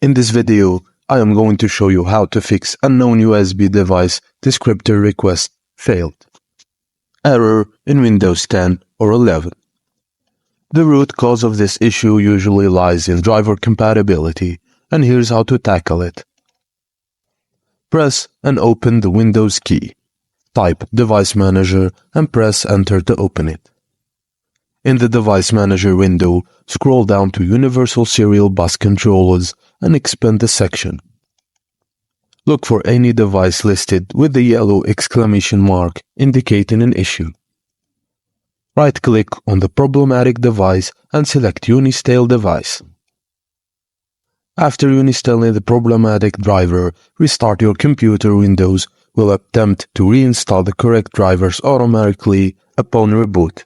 In this video, I am going to show you how to fix unknown USB device descriptor request failed. Error in Windows 10 or 11. The root cause of this issue usually lies in driver compatibility, and here's how to tackle it. Press and open the Windows key. Type Device Manager and press Enter to open it. In the Device Manager window, scroll down to Universal Serial Bus Controllers and expand the section. Look for any device listed with the yellow exclamation mark indicating an issue. Right-click on the problematic device and select Uninstall device. After uninstalling the problematic driver, restart your computer. Windows will attempt to reinstall the correct drivers automatically upon reboot.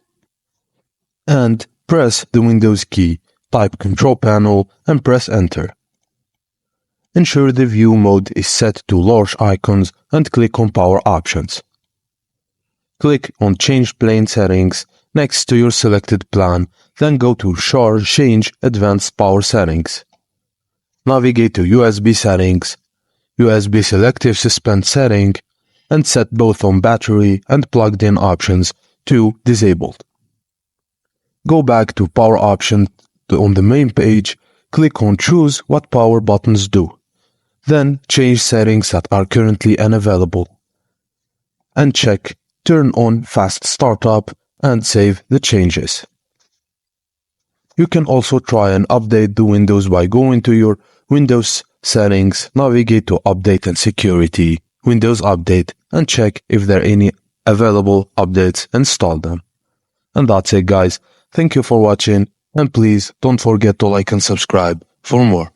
And press the Windows key, type Control Panel and press Enter. Ensure the view mode is set to large icons and click on Power Options. Click on Change Plane Settings next to your selected plan, then go to Change Advanced Power Settings. Navigate to USB Settings, USB Selective Suspend Setting, and set both on Battery and Plugged-in options to Disabled. Go back to Power Option on the main page, click on Choose what power buttons do. Then change settings that are currently unavailable. And check Turn on Fast Startup and save the changes. You can also try and update the Windows by going to your Windows Settings, navigate to Update and Security, Windows Update, and check if there are any available updates, install them. And that's it, guys. Thank you for watching, and please don't forget to like and subscribe for more.